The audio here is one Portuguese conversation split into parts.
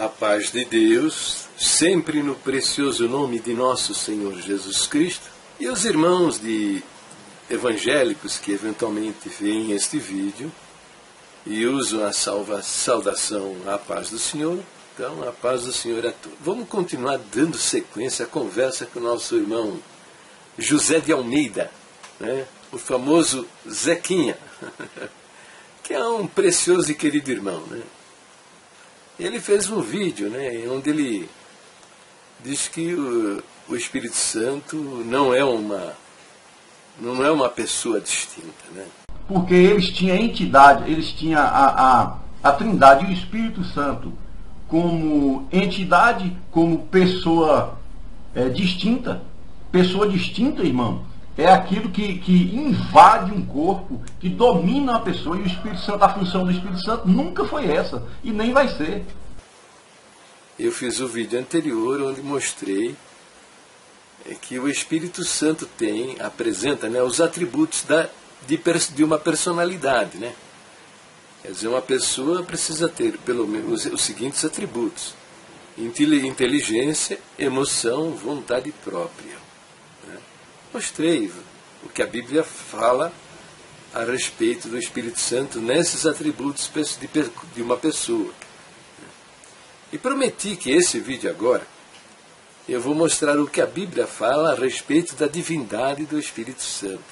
A paz de Deus, sempre no precioso nome de nosso Senhor Jesus Cristo, e os irmãos evangélicos que eventualmente veem este vídeo e usam a saudação à paz do Senhor. Então, a paz do Senhor a todos. Vamos continuar dando sequência à conversa com o nosso irmão José de Almeida, né? O famoso Zequinha, que é um precioso e querido irmão, né? Ele fez um vídeo, né, onde ele diz que o Espírito Santo não é uma pessoa distinta, né? Porque eles tinham a entidade, eles tinham a Trindade e o Espírito Santo como entidade, como pessoa distinta. Pessoa distinta, irmão, é aquilo que invade um corpo, que domina a pessoa, e o Espírito Santo, a função do Espírito Santo nunca foi essa, e nem vai ser. Eu fiz o vídeo anterior onde mostrei que o Espírito Santo apresenta, né, os atributos de uma personalidade, né? Quer dizer, uma pessoa precisa ter pelo menos os seguintes atributos: inteligência, emoção, vontade própria. Mostrei o que a Bíblia fala a respeito do Espírito Santo nesses atributos de uma pessoa. E prometi que esse vídeo agora eu vou mostrar o que a Bíblia fala a respeito da divindade do Espírito Santo.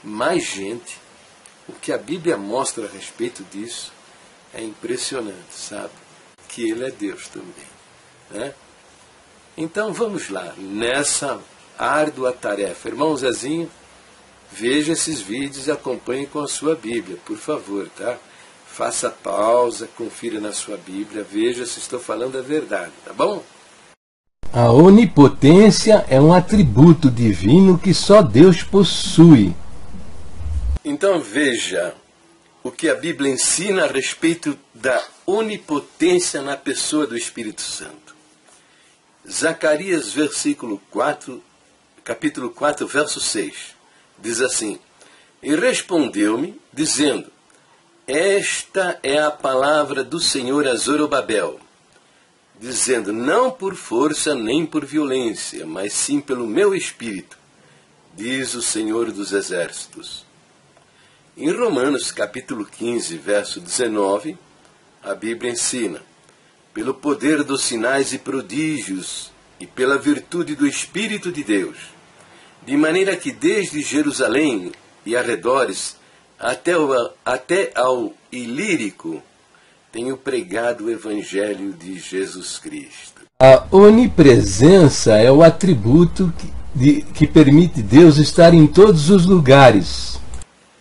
Mas, gente, o que a Bíblia mostra a respeito disso é impressionante, sabe? Que Ele é Deus também, né? Então vamos lá, nessa árdua tarefa. Irmão Zezinho, veja esses vídeos e acompanhe com a sua Bíblia, por favor, tá? Faça pausa, confira na sua Bíblia, veja se estou falando a verdade, tá bom? A onipotência é um atributo divino que só Deus possui. Então veja o que a Bíblia ensina a respeito da onipotência na pessoa do Espírito Santo. Zacarias, capítulo 4, verso 6, diz assim: E respondeu-me, dizendo: Esta é a palavra do Senhor a Zorobabel, dizendo: Não por força nem por violência, mas sim pelo meu Espírito, diz o Senhor dos Exércitos. Em Romanos capítulo 15, verso 19, a Bíblia ensina: Pelo poder dos sinais e prodígios e pela virtude do Espírito de Deus, de maneira que desde Jerusalém e arredores até ao Ilírico tenho pregado o Evangelho de Jesus Cristo. A onipresença é o atributo que permite Deus estar em todos os lugares.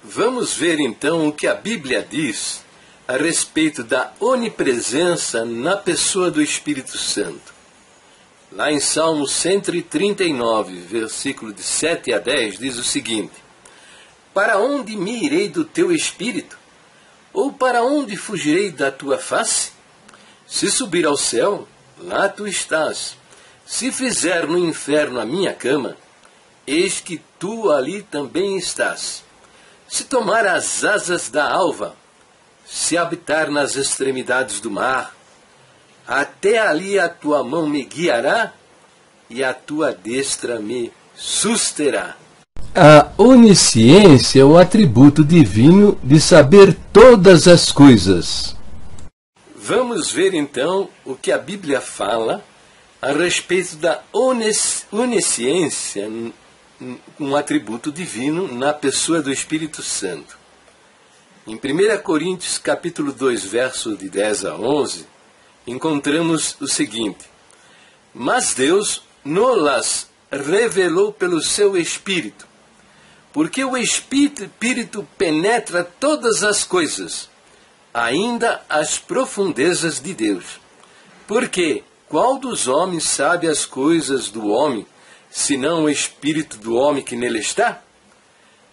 Vamos ver então o que a Bíblia diz a respeito da onipresença na pessoa do Espírito Santo. Lá em Salmo 139, versículo de 7 a 10, diz o seguinte: Para onde me irei do teu Espírito? Ou para onde fugirei da tua face? Se subir ao céu, lá tu estás. Se fizer no inferno a minha cama, eis que tu ali também estás. Se tomar as asas da alva, se habitar nas extremidades do mar, até ali a tua mão me guiará e a tua destra me susterá. A onisciência é o atributo divino de saber todas as coisas. Vamos ver então o que a Bíblia fala a respeito da onisciência, um atributo divino na pessoa do Espírito Santo. Em 1 Coríntios capítulo 2, verso de 10 a 11, encontramos o seguinte: Mas Deus nos-las revelou pelo seu Espírito, porque o Espírito penetra todas as coisas, ainda as profundezas de Deus. Porque qual dos homens sabe as coisas do homem, senão o Espírito do homem que nele está?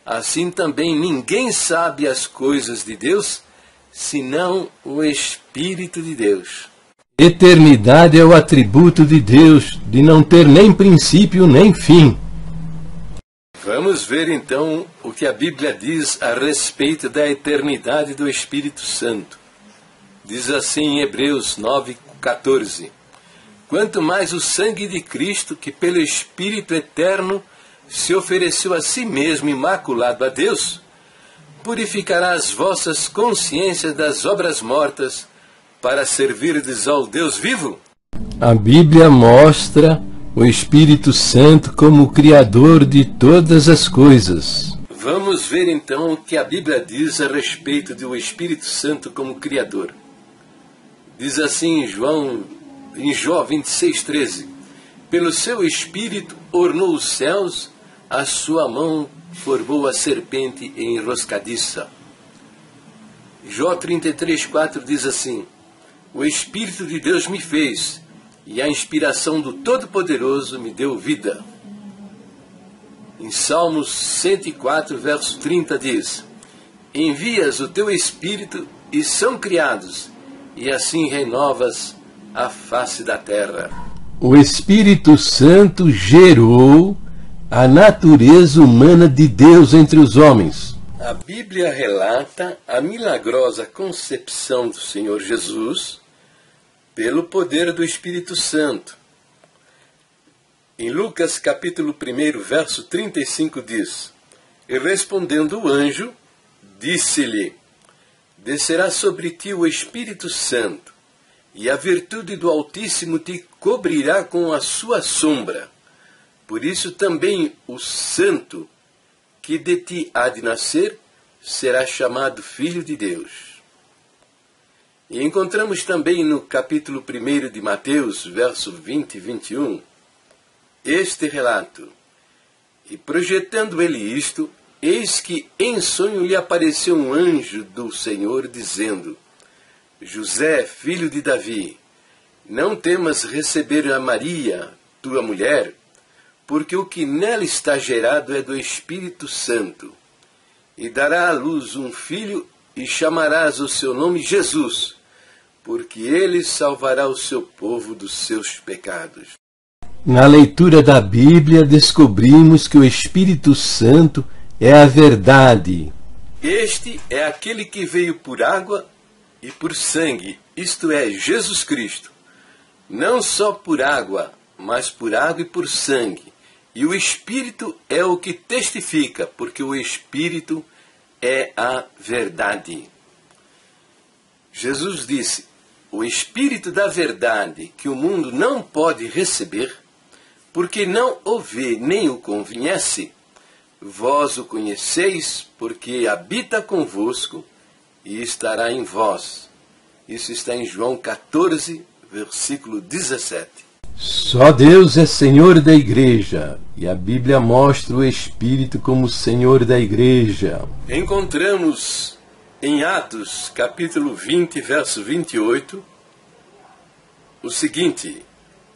Assim também ninguém sabe as coisas de Deus, senão o Espírito de Deus. Eternidade é o atributo de Deus, de não ter nem princípio nem fim. Vamos ver então o que a Bíblia diz a respeito da eternidade do Espírito Santo. Diz assim em Hebreus 14. Quanto mais o sangue de Cristo, que pelo Espírito eterno se ofereceu a si mesmo imaculado a Deus, purificará as vossas consciências das obras mortas, para servirdes ao Deus vivo? A Bíblia mostra o Espírito Santo como o Criador de todas as coisas. Vamos ver então o que a Bíblia diz a respeito do Espírito Santo como Criador. Diz assim em Jó 26:13: Pelo seu Espírito ornou os céus, a sua mão formou a serpente enroscadiça. Jó 33:4 diz assim: O Espírito de Deus me fez, e a inspiração do Todo-Poderoso me deu vida. Em Salmos 104, verso 30 diz: Envias o teu Espírito e são criados, e assim renovas a face da terra. O Espírito Santo gerou a natureza humana de Deus entre os homens. A Bíblia relata a milagrosa concepção do Senhor Jesus pelo poder do Espírito Santo. Em Lucas capítulo 1, verso 35 diz: E respondendo o anjo, disse-lhe: Descerá sobre ti o Espírito Santo, e a virtude do Altíssimo te cobrirá com a sua sombra. Por isso também o Santo que de ti há de nascer será chamado Filho de Deus. E encontramos também no capítulo 1 de Mateus, verso 20 e 21, este relato: E projetando ele isto, eis que em sonho lhe apareceu um anjo do Senhor, dizendo: José, filho de Davi, não temas receber a Maria, tua mulher, porque o que nela está gerado é do Espírito Santo. E dará à luz um filho, e chamarás o seu nome Jesus, porque ele salvará o seu povo dos seus pecados. Na leitura da Bíblia, descobrimos que o Espírito Santo é a verdade. Este é aquele que veio por água e por sangue, isto é, Jesus Cristo. Não só por água, mas por água e por sangue. E o Espírito é o que testifica, porque o Espírito é a verdade. Jesus disse: O Espírito da verdade, que o mundo não pode receber, porque não o vê nem o conhece, vós o conheceis, porque habita convosco e estará em vós. Isso está em João 14, versículo 17. Só Deus é Senhor da Igreja, e a Bíblia mostra o Espírito como Senhor da Igreja. Encontramos em Atos, capítulo 20, verso 28, o seguinte: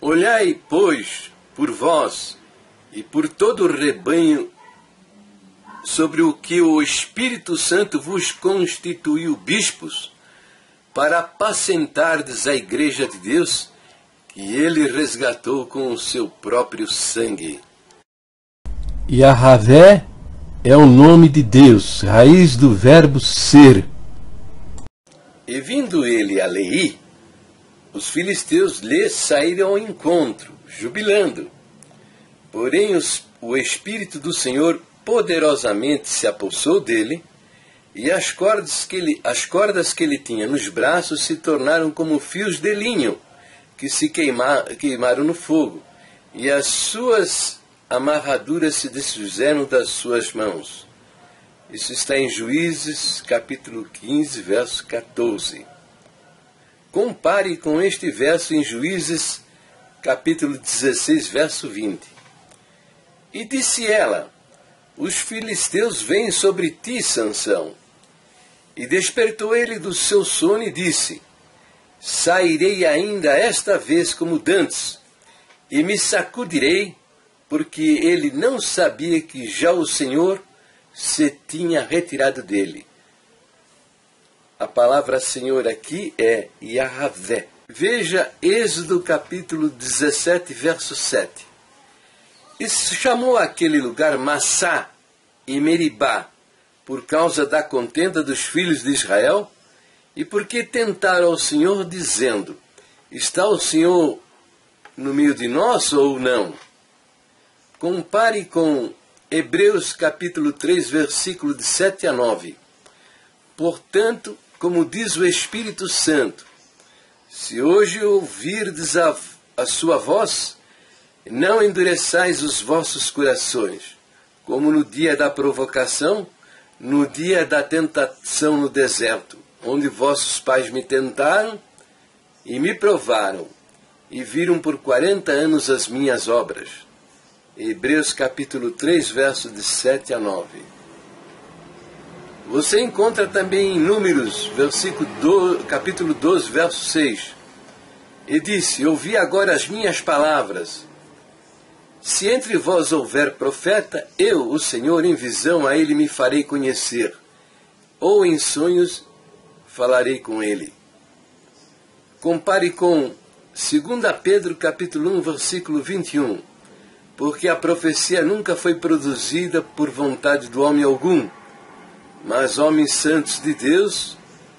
Olhai, pois, por vós e por todo o rebanho sobre o que o Espírito Santo vos constituiu bispos, para apacentardes a Igreja de Deus, que ele resgatou com o seu próprio sangue. Yahvé é o nome de Deus, raiz do verbo ser. E vindo ele a Leí, os filisteus lhe saíram ao encontro, jubilando. Porém o Espírito do Senhor poderosamente se apossou dele, e as cordas que ele tinha nos braços se tornaram como fios de linho, que se queimaram no fogo, e as suas amarraduras se desfizeram das suas mãos. Isso está em Juízes, capítulo 15, verso 14. Compare com este verso em Juízes, capítulo 16, verso 20. E disse ela: Os filisteus vêm sobre ti, Sansão. E despertou ele do seu sono e disse: Sairei ainda esta vez como dantes, e me sacudirei, porque ele não sabia que já o Senhor se tinha retirado dele. A palavra Senhor aqui é Yahvé. Veja Êxodo capítulo 17, verso 7. E chamou aquele lugar Massá e Meribá, por causa da contenda dos filhos de Israel, e porque tentaram ao Senhor, dizendo: Está o Senhor no meio de nós ou não? Compare com Hebreus capítulo 3, versículo de 7 a 9. Portanto, como diz o Espírito Santo, se hoje ouvirdes a sua voz, não endureçais os vossos corações, como no dia da provocação, no dia da tentação no deserto, onde vossos pais me tentaram e me provaram, e viram por 40 anos as minhas obras. Hebreus capítulo 3, versos de 7 a 9. Você encontra também em Números, capítulo 12, verso 6. E disse, ouvi agora as minhas palavras. Se entre vós houver profeta, eu, o Senhor, em visão a ele me farei conhecer, ou em sonhos falarei com ele. Compare com 2 Pedro capítulo 1, versículo 21. Porque a profecia nunca foi produzida por vontade do homem algum, mas homens santos de Deus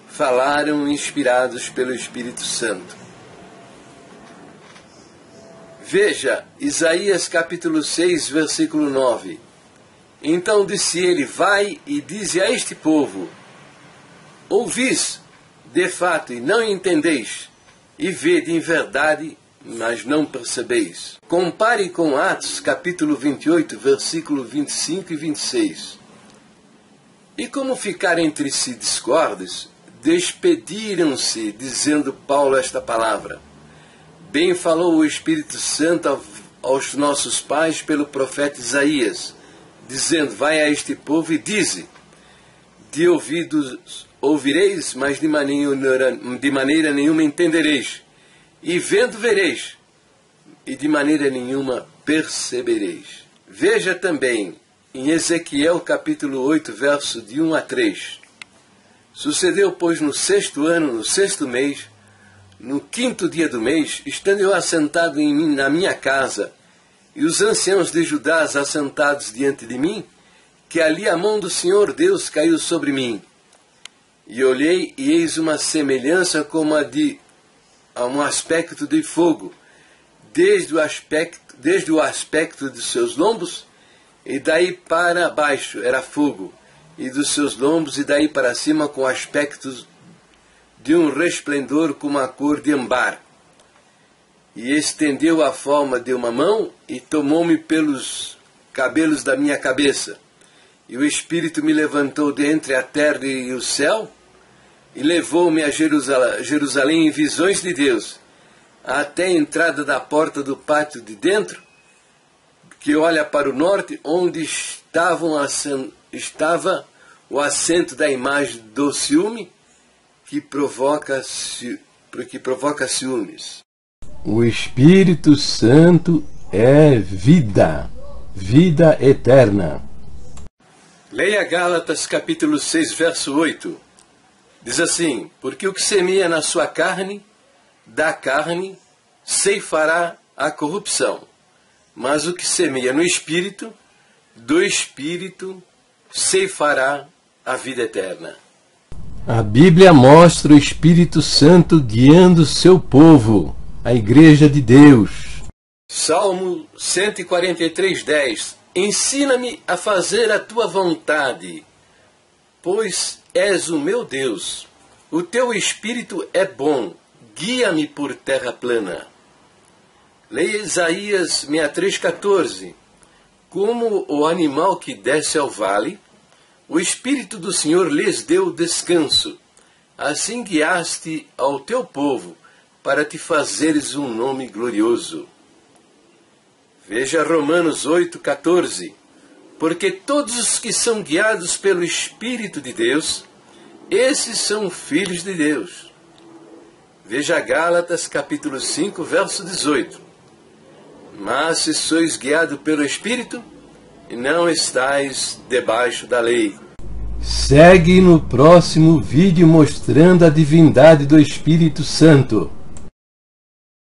falaram inspirados pelo Espírito Santo. Veja, Isaías capítulo 6, versículo 9. Então disse ele, vai e dize a este povo, ouvis, de fato, e não entendeis, e vede em verdade, mas não percebeis. Compare com Atos capítulo 28, versículo 25 e 26. E como ficar entre si discordes, despediram-se, dizendo Paulo esta palavra. Bem falou o Espírito Santo aos nossos pais pelo profeta Isaías, dizendo, vai a este povo e dize, de ouvidos ouvireis, mas de maneira nenhuma entendereis, e vendo vereis, e de maneira nenhuma percebereis. Veja também em Ezequiel capítulo 8, verso de 1 a 3. Sucedeu, pois, no 6º ano, no 6º mês, no 5º dia do mês, estando eu assentado na minha casa, e os anciãos de Judá assentados diante de mim, que ali a mão do Senhor Deus caiu sobre mim. E olhei, e eis uma semelhança como a um aspecto de fogo, desde o aspecto de seus lombos, e daí para baixo era fogo, e dos seus lombos, e daí para cima com aspectos de um resplendor como a cor de âmbar. E estendeu a forma de uma mão, e tomou-me pelos cabelos da minha cabeça. E o Espírito me levantou de entre a terra e o céu, e levou-me a Jerusalém em visões de Deus, até a entrada da porta do pátio de dentro, que olha para o norte, onde estava o assento da imagem do ciúme, que provoca ciúmes. O Espírito Santo é vida, vida eterna. Leia Gálatas capítulo 6, verso 8. Diz assim, porque o que semeia na sua carne, da carne ceifará a corrupção, mas o que semeia no Espírito, do Espírito ceifará a vida eterna. A Bíblia mostra o Espírito Santo guiando seu povo, a Igreja de Deus. Salmo 143, 10. Ensina-me a fazer a tua vontade, pois és o meu Deus. O teu Espírito é bom, guia-me por terra plana. Leia Isaías 63, 14. Como o animal que desce ao vale, o Espírito do Senhor lhes deu descanso. Assim guiaste ao teu povo, para te fazeres um nome glorioso. Veja Romanos 8, 14. Porque todos os que são guiados pelo Espírito de Deus, esses são filhos de Deus. Veja Gálatas capítulo 5, verso 18. Mas se sois guiados pelo Espírito, não estáis debaixo da lei. Segue no próximo vídeo mostrando a divindade do Espírito Santo.